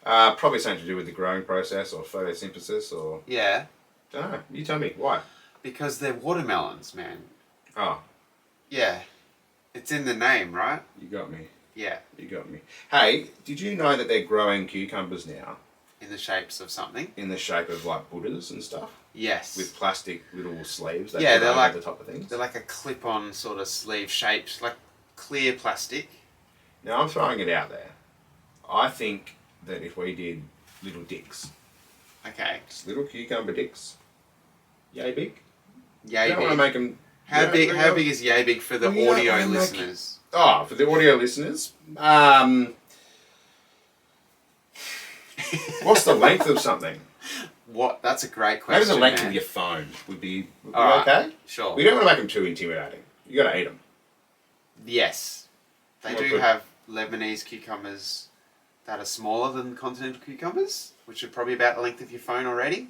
Probably something to do with the growing process or photosynthesis or... Yeah. Don't know. You tell me. Why? Because they're watermelons, man. Oh, Yeah. It's in the name, right? you got me. Yeah. You got me. Hey, did you know that they're growing cucumbers now In the shapes of something. in the shape of like Buddhas and stuff? Yes. With plastic little sleeves that Yeah, go they're over like- the top of things? They're like a clip-on sort of sleeve shaped, like clear plastic. Now I'm throwing it out there. I think that if we did little dicks, Okay. just little cucumber dicks, yay big. Yay You don't want to big. make them. How big? How big is yay big for the We don't audio wanna make- listeners? Oh, for the audio listeners, what's the length of something? What? That's a great Maybe question. the length man. of your phone would be Alright. okay. Sure. We don't want to make them too intimidating. You got to eat them. Yes. They Well, do good. have Lebanese cucumbers that are smaller than continental cucumbers, which are probably about the length of your phone already.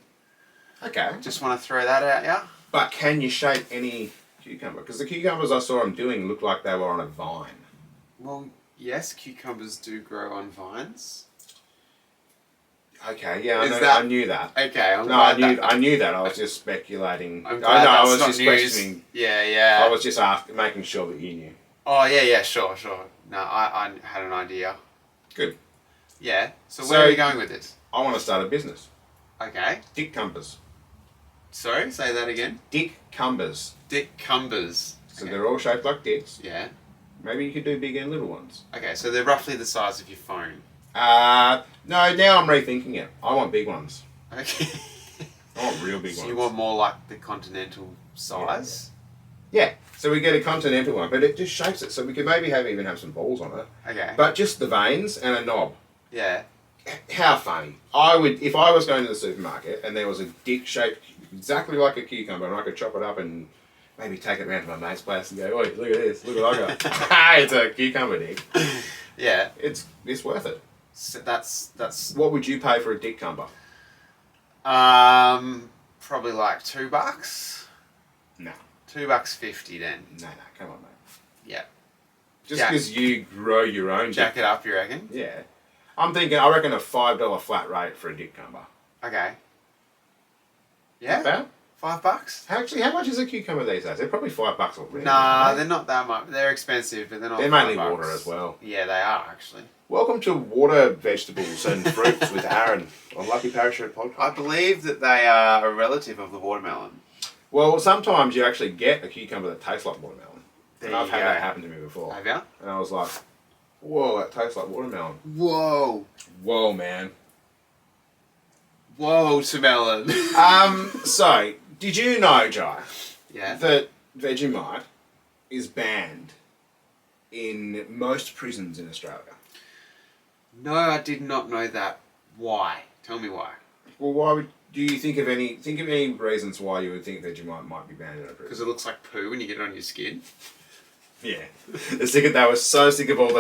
Okay. Just want to throw that out, yeah? But can you shape any cucumber? Because the cucumbers I saw them doing looked like they were on a vine. Well, yes, cucumbers do grow on vines. Okay, yeah, Is I that- knew that. Okay, I'm No, I glad knew, that. I knew that. I was just speculating. I'm I glad know, I that's was not just news. questioning. Yeah. I was just making sure that you knew. Oh, yeah, sure. No, I had an idea. Good. Yeah. So So- where are you going with this? I want to start a business. Okay. Dickumbers. Sorry, say that again. Dickumbers. Dickumbers. So Okay. they're all shaped like dicks. Yeah. Maybe you could do big and little ones. Okay, so they're roughly the size of your phone. No, now I'm rethinking it. I want big ones. Okay. I want real big So ones. you want more like the continental size? Yeah. So we get a continental one, but it just shapes it. So we could maybe even have some balls on it. Okay. But just the veins and a knob. Yeah. How funny. I would, if I was going to the supermarket and there was a dick shaped exactly like a cucumber and I could chop it up and maybe take it around to my mate's place and go, oi, look at this, look what I got. It's a cucumber dick. Yeah. It's worth it. So that's What would you pay for a dickumber? probably like $2. No. $2.50 then. No, come on, mate. Yeah. Just Jack- because you grow your own Jack dick. it up, you reckon? Yeah. I'm thinking, I reckon a $5 flat rate for a dickumber. Okay. Not Yeah. bad. $5? Actually, how much is a cucumber these days? They're probably $5 already. Nah, aren't they're not that much. They're expensive, but they're not. They're mainly $5. water as well. Yeah, they are actually. Welcome to Water, Vegetables and Fruits with Aaron on Lucky Parachute I Podcast. believe that they are a relative of the watermelon. Well, sometimes you actually get a cucumber that tastes like watermelon. There And I've you had go. that happen to me before. Have you? And I was like, whoa, that tastes like watermelon. Whoa. Whoa, man. Whoa, to melon. So, did you know, Jai, Yeah. that Vegemite is banned in most prisons in Australia? No, I did not know that. Why? Tell me why. Well, why would... Do you think of any reasons why you would think Vegemite might be banned in a Because prison? it looks like poo when you get it on your skin. Yeah, they were so sick of all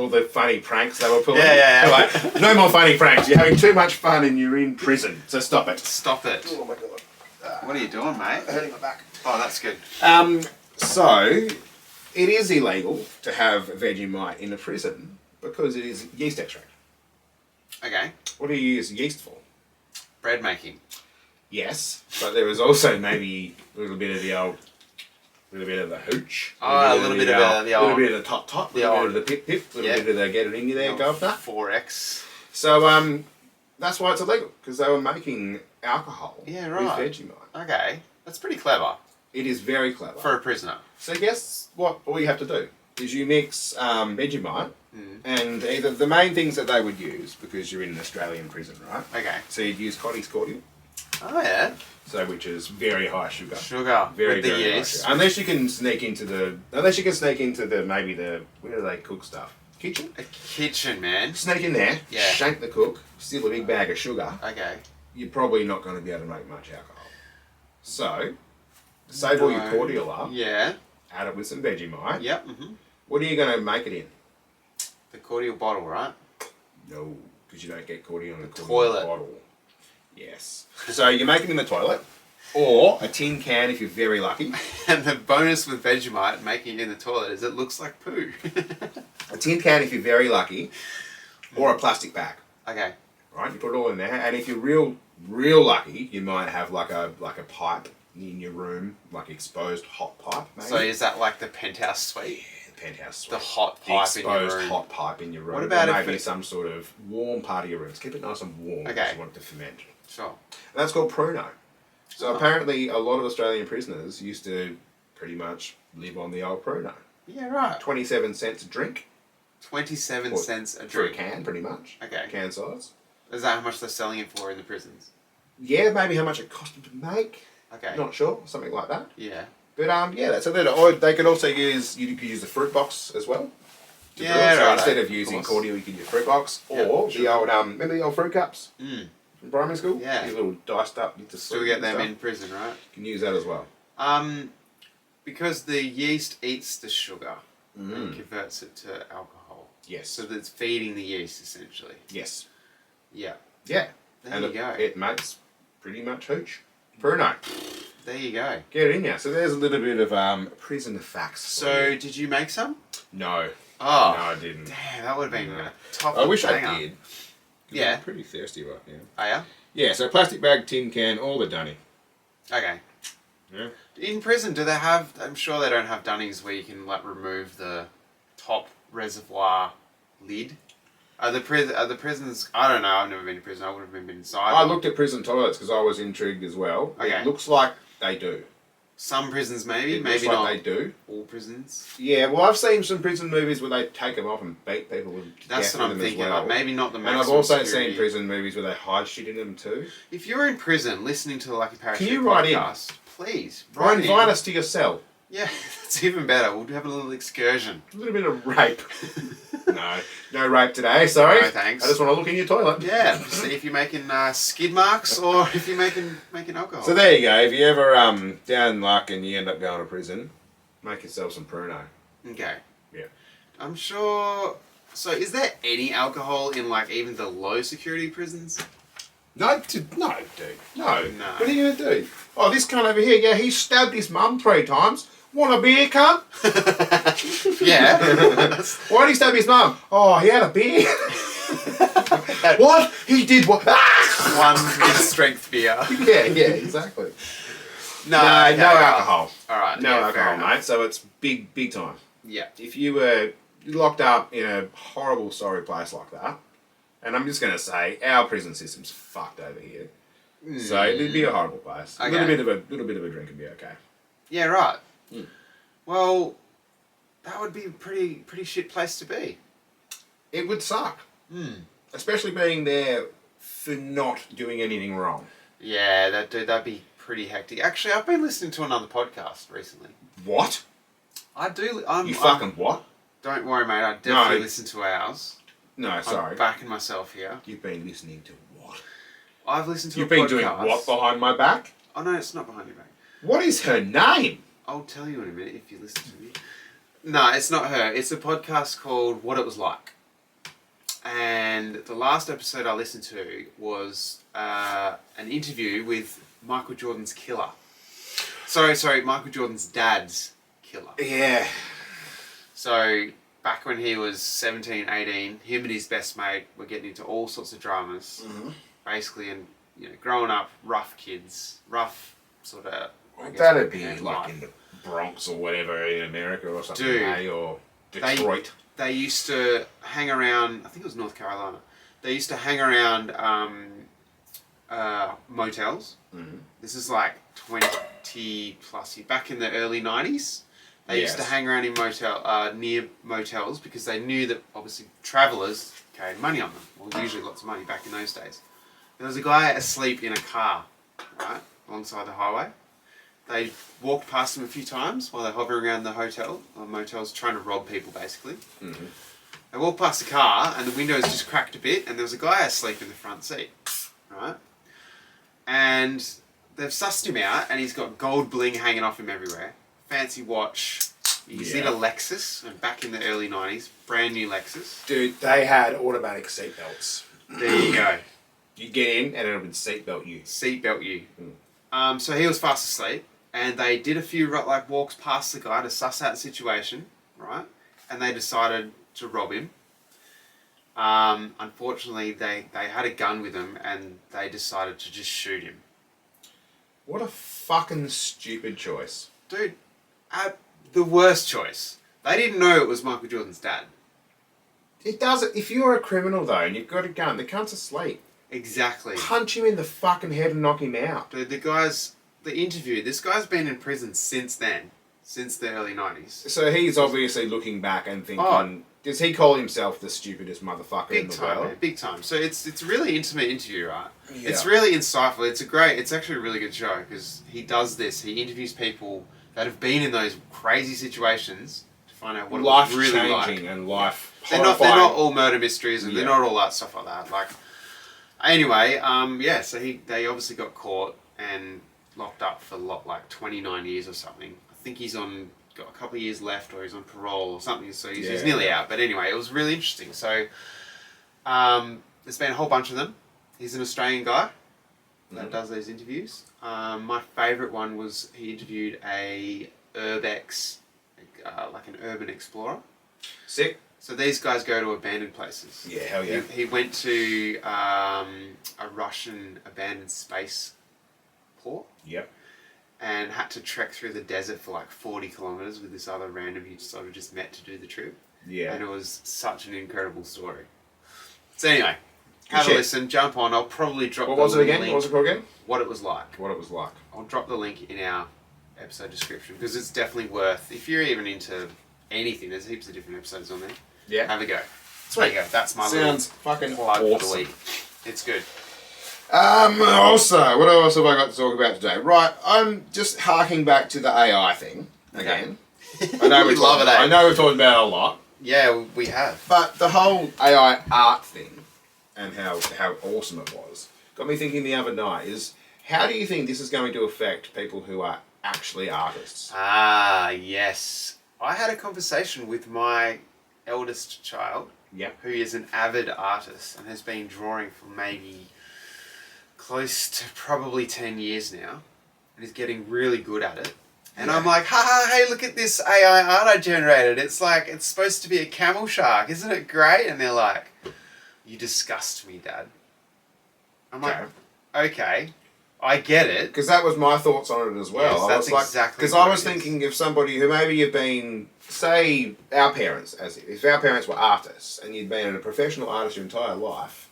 the funny pranks they were pulling. Yeah. They're like, no more funny pranks. You're having too much fun and you're in prison. So stop it. Stop it. Oh my god. What are you doing, mate? Hurting my back. Oh, that's good. So it is illegal to have Vegemite in a prison because it is yeast extract. Okay. What do you use yeast for? Bread making. Yes, but there is also maybe a little bit of the hooch. Oh, a little bit of the little old- bit of the tot, the little old- bit of the pip, little Yeah. bit of the get it in you there, governor. 4X. So that's why it's illegal, because they were making alcohol Yeah, right. with Vegemite. Okay. That's pretty clever It is very clever. for a prisoner. So guess what? All you have to do is you mix Vegemite and either the main things that they would use, because you're in an Australian prison, right? Okay. So you'd use Cotty's cordial, Oh, yeah. so which is very high sugar. Sugar. Very, with the very high yeast. sugar. Unless you can sneak into the where do they cook stuff? Kitchen? A kitchen, man. Sneak in there, Yeah. shank the cook, steal a big bag of sugar. Okay. You're probably not going to be able to make much alcohol. So, save all your No. cordial up, Yeah. add it with some Vegemite. Yep. Mm-hmm. What are you going to make it in? The cordial bottle, right? No, because you don't get cordial in a cordial toilet. bottle. Yes. So you make them in the toilet, or a tin can if you're very lucky. And the bonus with Vegemite making it in the toilet is it looks like poo. A tin can if you're very lucky, or a plastic bag. Okay. Right, you put it all in there, and if you're real lucky, you might have like a pipe in your room, like exposed hot pipe. Maybe. So is that like the penthouse suite? The penthouse suite. The hot The pipe in your exposed room? hot pipe in your room. What about or if maybe it- some sort of warm part of your room. Just keep it nice and warm because Okay. you want it to ferment. Sure. And that's called Pruno. So Oh. apparently a lot of Australian prisoners used to pretty much live on the old Pruno. Yeah, right. 27 cents a drink. 27 cents a For a drink. can, pretty much. Okay. Can size. Is that how much they're selling it for in the prisons? Yeah, maybe how much it cost them to make. Okay. Not sure, something like that. Yeah. But yeah, that's a little. Or they could also use. You could use the fruit box as well. To brew it. So instead of using cordial, you can use fruit box or the old remember the old fruit cups from primary school. Yeah. These little diced up. You Still get them in prison, right? You can use that as well. Because the yeast eats the sugar and converts it to alcohol. Yes. So that's feeding the yeast essentially. Yes. Yeah. Yeah. There you go. It makes pretty much hooch. Pruno. There you go. Get it in there. So there's a little bit of prison facts. So did you make some? No. Oh. No, I didn't. Damn, that would have been a top. I wish banger. I did. Yeah. I'm pretty thirsty right now. Oh yeah? Yeah, so plastic bag, tin can, all the dunny. Okay. Yeah. In prison, do they have? I'm sure they don't have dunnies where you can like remove the top reservoir lid. Are the prisons? I don't know. I've never been to prison. I would have been inside. I looked at prison toilets because I was intrigued as well. Okay. It looks like they do. Some prisons maybe, It maybe looks not. like they do. All prisons. Yeah, well, I've seen some prison movies where they take them off and beat people with That's gas what in I'm them as thinking. well. Like maybe not the And maximum I've also security. seen prison movies where they hide shit in them too. If you're in prison listening to the Lucky Parachute Can you write in? podcast, please Or write invite in. us to your cell. Yeah, that's even better. We'll have a little excursion. A little bit of rape. No rape today, sorry. No, thanks. I just want to look in your toilet. Yeah, see if you're making skid marks or if you're making alcohol. So there you go. If you ever down luck and you end up going to prison, make yourself some Pruno. Okay. Yeah. I'm sure. So, is there any alcohol in like even the low security prisons? No, dude. No. No. What are you going to do? Oh, this cunt over here, yeah, he stabbed his mum 3 times. Want a beer, cunt? Yeah. Why did he stab his mum? Oh, he had a beer. What? He did what? Ah! One strength beer. Yeah, exactly. No, No okay, alcohol. All right. No yeah, fair alcohol, enough. mate. So it's big time. Yeah. If you were locked up in a horrible, sorry place like that, and I'm just going to say, our prison system's fucked over here. So it'd be a horrible place. Okay. A little bit of a drink would be okay. Yeah. Right. Mm. Well, that would be a pretty shit place to be. It would suck. Hmm. Especially being there for not doing anything wrong. Yeah, that'd be pretty hectic. Actually, I've been listening to another podcast recently. What? I do. What? Don't worry, mate. I definitely No. listen to ours. No, sorry. I'm backing myself here. You've been listening to what? I've listened to You've a been podcast. doing what behind my back? Oh no, it's not behind your back. What is her name? I'll tell you in a minute if you listen to me. No, it's not her. It's a podcast called What It Was Like. And the last episode I listened to was an interview with Michael Jordan's killer. Sorry, Michael Jordan's dad's killer. Yeah. So, back when he was 17, 18, him and his best mate were getting into all sorts of dramas. Mm-hmm. Basically, and growing up, rough kids. Rough sort of... That'd be like in the Bronx or whatever in America or something, Dude, eh? Or Detroit. They used to hang around, I think it was North Carolina. They used to hang around motels. Mm-hmm. This is like 20 plus years. Back in the early 90s, they used to Yes. hang around in near motels because they knew that obviously travellers carried money on them. Well, usually lots of money back in those days. There was a guy asleep in a car, right, alongside the highway. They walked past him a few times while they're hovering around the hotel or motels trying to rob people basically. Mm-hmm. They walked past the car and the windows just cracked a bit and there was a guy asleep in the front seat, right? And they've sussed him out and he's got gold bling hanging off him everywhere. Fancy watch. He's in a Lexus, and back in the early 90s, brand new Lexus. Dude, they had automatic seatbelts. There you go. You get in and it would seatbelt you. Seatbelt you. So he was fast asleep. And they did a few walks past the guy to suss out the situation, right? And they decided to rob him. Unfortunately, they had a gun with them and they decided to just shoot him. What a fucking stupid choice. Dude, the worst choice. They didn't know it was Michael Jordan's dad. It doesn't. If you're a criminal though and you've got a gun, the cunt's asleep. Exactly. Punch him in the fucking head and knock him out. Dude, the interview, this guy's been in prison since then. Since the early 90s. So he's obviously looking back and thinking, does he call himself the stupidest motherfucker in Big the time, world? man, big time. So it's a really intimate interview, right? Yeah. It's really insightful. It's actually a really good show because he does this. He interviews people that have been in those crazy situations to find out what it was really Life-changing like. and life They're not horrifying. all murder mysteries and they're not all that stuff like that. Like, anyway, so they obviously got caught and locked up for like 29 years or something. I think he's got a couple of years left, or he's on parole or something, so he's nearly out. But anyway, it was really interesting. So there's been a whole bunch of them. He's an Australian guy that does these interviews. My favourite one was he interviewed a urbex, like an urban explorer. Sick. So these guys go to abandoned places. Yeah, hell yeah. He went to a Russian abandoned space port. Yep. And had to trek through the desert for like 40 kilometres with this other random you sort of just met to do the trip. Yeah. And it was such an incredible story. So anyway, Good have shit. a listen, jump on. I'll probably drop What the was it again? link. What was it called again? What it was like. What it was like. I'll drop the link in our episode description because it's definitely worth, if you're even into anything, there's heaps of different episodes on there. Yeah. Have a go. Sweet. There you go. That's my Sounds fucking little plug for the awesome. week. It's good. Also, what else have I got to talk about today? Right, I'm just harking back to the AI thing again. I know We love it, eh? I know we've talked about it a lot, Yeah, we have. but the whole AI art thing and how awesome it was got me thinking the other night is how do you think this is going to affect people who are actually artists? Ah, yes. I had a conversation with my eldest child, Yep. who is an avid artist and has been drawing for maybe close to probably 10 years now and is getting really good at it. And I'm like, hey, look at this AI art I generated. It's like, it's supposed to be a camel shark. Isn't it great? And they're like, you disgust me, Dad. I'm like, okay, I get it. Because that was my thoughts on it as well. Yes, I that's was like, exactly because what I was it is. thinking of somebody who maybe you've been, say, our parents, as if our parents were artists and you'd been a professional artist your entire life,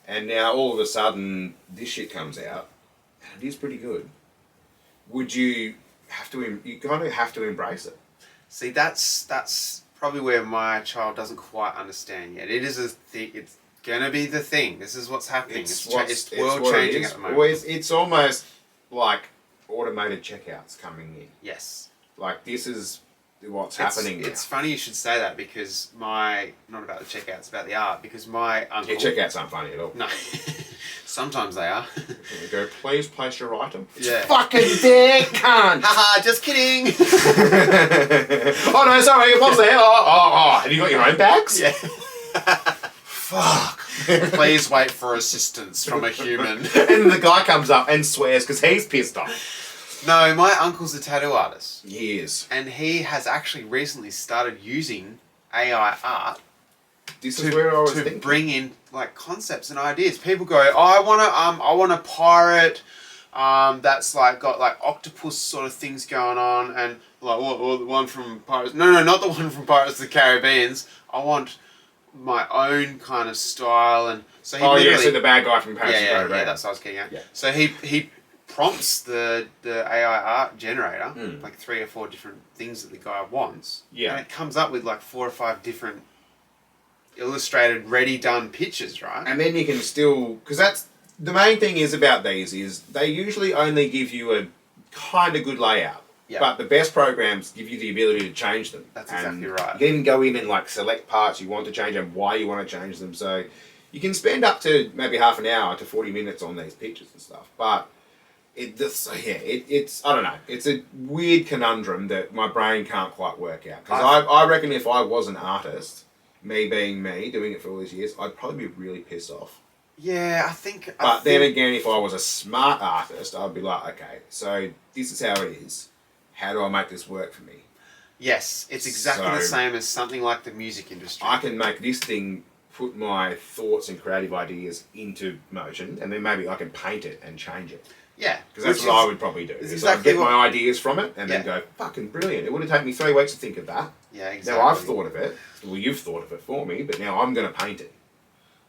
and now all of a sudden this shit comes out, and it is pretty good. Would you have to? You kind of have to embrace it. See, that's probably where my child doesn't quite understand yet. It is a thing. It's gonna be the thing. This is what's happening. It's world changing at the moment. Well, it's almost like automated checkouts coming in. Yes. Like this is what's happening now. It's funny you should say that because not about the checkouts, about the art. Because my uncle. Yeah, checkouts aren't funny at all. No. Sometimes they are. You go, please place your item. Yeah. It's fucking there, cunt! Haha, just kidding. Oh no, sorry, it was there. Oh. Have you got your own bags? Yeah. Fuck. Please wait for assistance from a human. And the guy comes up and swears because he's pissed off. No, my uncle's a tattoo artist. He is. And he has actually recently started using AI art This is where I was to thinking. bring in like concepts and ideas. People go, oh, I want a pirate that's like got like octopus sort of things going on, and like what the one from Pirates? No, not the one from Pirates of the Caribbeans. I want my own kind of style, and so he so the bad guy from Paris. yeah, that's what I was getting at. Yeah. So he prompts the AI art generator like 3 or 4 different things that the guy wants. Yeah. And it comes up with like 4 or 5 different illustrated, ready done pictures, right? And then you can still, because that's the main thing is about these is they usually only give you a kind of good layout. Yeah. But the best programs give you the ability to change them. That's And exactly right. You can even go in and like select parts you want to change and why you want to change them. So you can spend up to maybe half an hour to 40 minutes on these pictures and stuff. But it's I don't know. It's a weird conundrum that my brain can't quite work out. Because I reckon if I was an artist, me being me, doing it for all these years, I'd probably be really pissed off. Yeah, I think. But then again, if I was a smart artist, I'd be like, okay, so this is how it is. How do I make this work for me? Yes, it's exactly the So- same as something like the music industry. I can make this thing put my thoughts and creative ideas into motion, and then maybe I can paint it and change it. Yeah, Because that's what I would probably do. is Is exactly I'd get what- my ideas from it and then Yeah. go, fucking brilliant. It would have taken me 3 weeks to think of that. Yeah, exactly. Now I've thought of it. Well, you've thought of it for me, but now I'm going to paint it.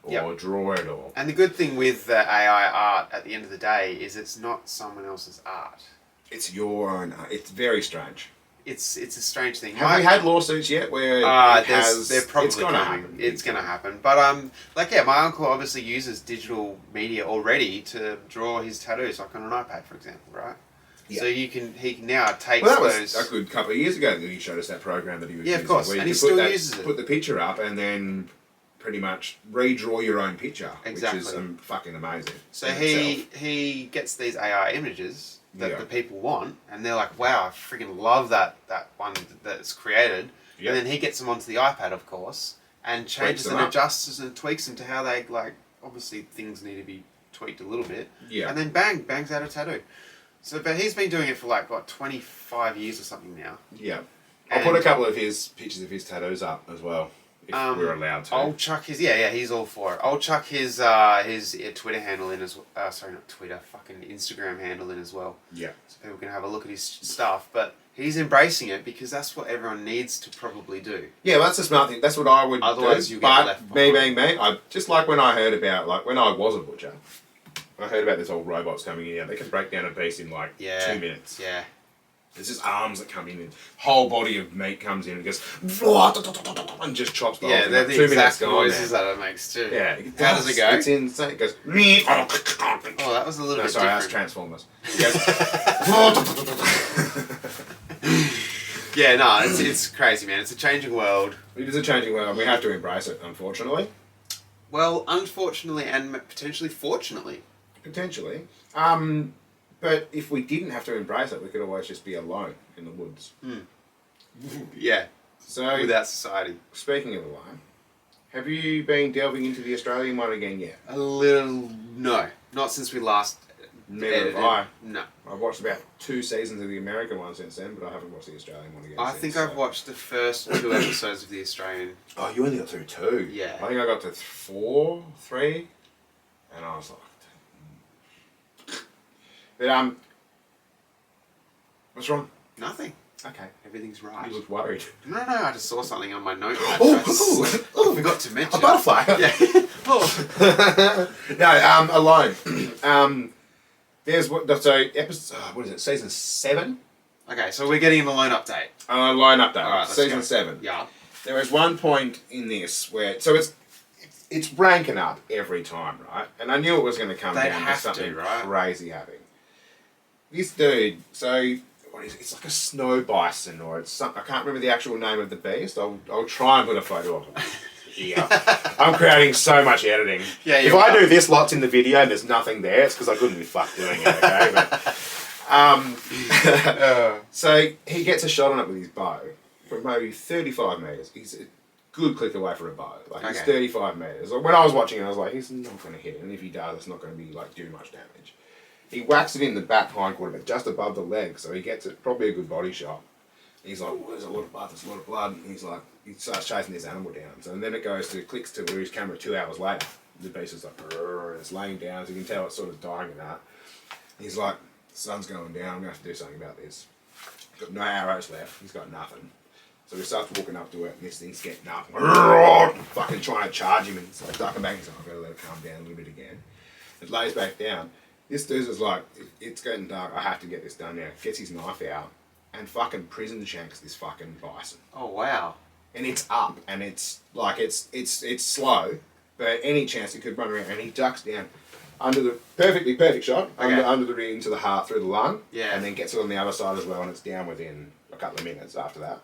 Or Yep. draw it, or... And the good thing with the AI art at the end of the day is it's not someone else's art. It's your own... It's very strange. it's a strange thing. Have we had lawsuits yet where they're probably it's gonna coming. happen? It's gonna happen. But my uncle obviously uses digital media already to draw his tattoos, like on an iPad, for example, right? Yeah. So he can now take Well, that those. was a good couple of years ago that he showed us that program that he was Yeah, using. of course, where you and he could still put uses it. Put the picture up and then pretty much redraw your own picture, Exactly. which is fucking amazing. So in itself. he gets these AI images that Yeah. the people want, and they're like, "Wow, I freaking love that one that's created." Yep. And then he gets them onto the iPad, of course, and changes them and up. adjusts and tweaks them to how they like. Obviously, things need to be tweaked a little bit. Yeah. And then bangs out a tattoo. So, but he's been doing it for like 25 years or something now. Yeah. I'll put a couple of his pictures of his tattoos up as well, if we're allowed to. I'll chuck his he's all for it. I'll chuck his Twitter handle in as well. Sorry, not Twitter, fucking Instagram handle in as well. Yeah. So people can have a look at his stuff. But he's embracing it because that's what everyone needs to probably do. Yeah, well, that's the smart thing. That's what I would Otherwise, do. you get But left me behind. being me, I just like when I heard about, like when I was a butcher, I heard about this old robots coming in. They can break down a piece in like 2 minutes. Yeah. There's just arms that come in and whole body of meat comes in and goes and just chops the whole Yeah, thing. they're Like, the 2 minutes exact gone, noises man. that it makes too. Yeah. How does it go? It's insane. It goes. Oh, that was a little No, bit sorry, that's different. Transformers. It goes, Yeah, no, it's crazy, man. It's a changing world. it is a changing world. We have to embrace it, unfortunately. Well, unfortunately and potentially fortunately. Potentially. But if we didn't have to embrace it, we could always just be alone in the woods. Yeah, So, without society. speaking of alone, have you been delving into the Australian one again yet? A little... No. Not since we last... Never edited. have I. No. I've watched about 2 seasons of the American one since then, but I haven't watched the Australian one again I since, think so. I've watched the first 2 episodes of the Australian. Oh, you only got through 2? Yeah. I think I got to 4, 3, and I was like... But, what's wrong? Nothing. Okay. Everything's right. You look worried. No, I just saw something on my note. I forgot to mention. A butterfly! Yeah. Oh. No, alone. There's what? So episode. What is it? Season 7. Okay, so we're getting an alone update. Line update. All right, let's Season go. 7. Yeah. There is one point in this where it's ranking up every time, right? And I knew it was going to come They'd down to have to, something right? crazy happening. This dude. So. What is it? It's like a snow bison, or it's something. I can't remember the actual name of the beast. I'll try and put a photo of it here. I'm creating so much editing. Yeah, if I do this lots in the video and there's nothing there, it's because I couldn't be fucked doing it. Okay, but so he gets a shot on it with his bow from maybe 35 meters. He's a good click away for a bow. Like he's 35 meters. When I was watching it, I was like, he's not going to hit it, and if he does, it's not going to be like do much damage. He whacks it in the back hindquarter, but just above the leg, so he gets it probably a good body shot. He's like, oh, there's a lot of blood, there's a lot of blood. And he's like, he starts chasing this animal down. So then it clicks to where his camera 2 hours later. The beast is like, and it's laying down, so you can tell it's sort of dying and that. He's like, the sun's going down, I'm going to have to do something about this. Got no arrows left, he's got nothing. So he starts walking up to it, and this thing's getting up, fucking trying to charge him, and it's like ducking back. He's like, I've got to let it calm down a little bit again. It lays back down. This dude is like, it's getting dark, I have to get this done now. Gets his knife out and fucking prison shanks this fucking bison. Oh wow. And it's up and it's like it's slow, but any chance it could run around, and he ducks down under the perfect shot, under the into the heart through the lung. Yeah. And then gets it on the other side as well, and it's down within a couple of minutes after that.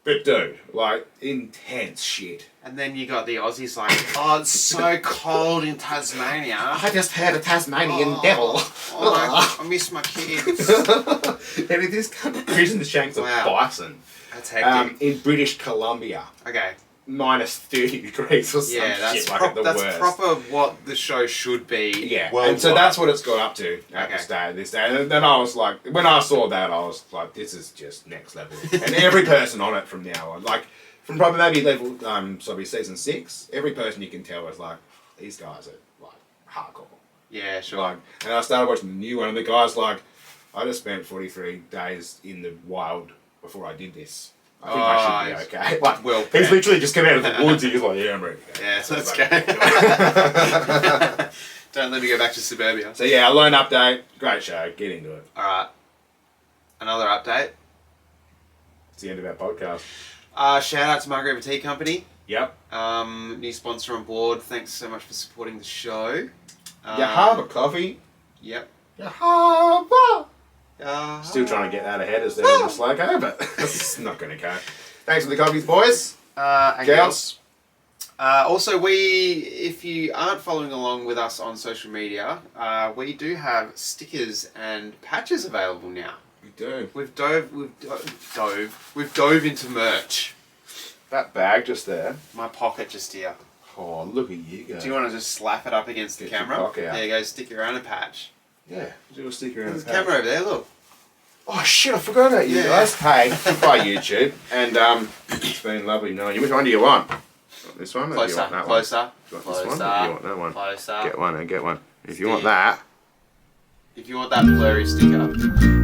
But dude, like, intense shit. And then you got the Aussies like, oh, it's so cold in Tasmania. I just heard a Tasmanian devil. Oh, I miss my kids. And it is kind of prison shanks of bison. That's hectic. In British Columbia. Okay. Minus 30 degrees or some shit like the that's worst. proper what the show should be. Yeah, worldwide. and so that's what it's got up to at this day. And then I was like, when I saw that, I was like, this is just next level. And every person on it from now on, like, from probably maybe level, season 6, every person you can tell is like, these guys are like hardcore. Yeah, sure. Like, and I started watching the new one, and the guy's like, I just spent 43 days in the wild before I did this. I think I should be okay. Like, well, he's literally just come out of the woods and he's like, yeah, I'm ready to go. Yeah, so let's go. Don't let me go back to suburbia. So yeah, Alone update, great show, get into it. Alright. Another update. It's the end of our podcast. Shout out to Margaret Tea Company. Yep. New sponsor on board. Thanks so much for supporting the show. Yahaba coffee. Yep. Yahaba. Still trying to get that ahead as they're in the slow go, but it's not going to go. Thanks for the coffees, boys. And Girls. Also, if you aren't following along with us on social media, we do have stickers and patches available now. We do. We've dove into merch. That bag just there. My pocket just here. Oh, look at you go. Do you want to just slap it up against the Get your camera? cock out. There you go, sticker and a patch. Yeah, do a sticker in There's the a camera over there, look. Oh shit, I forgot about you Yeah. guys. Hey, goodbye YouTube. And it's been lovely knowing you. Which one do you want? This one or do you Closer, want that closer, one? Do you want this one or do you want that one? closer. Get one and get one. If you want that. If you want that blurry sticker.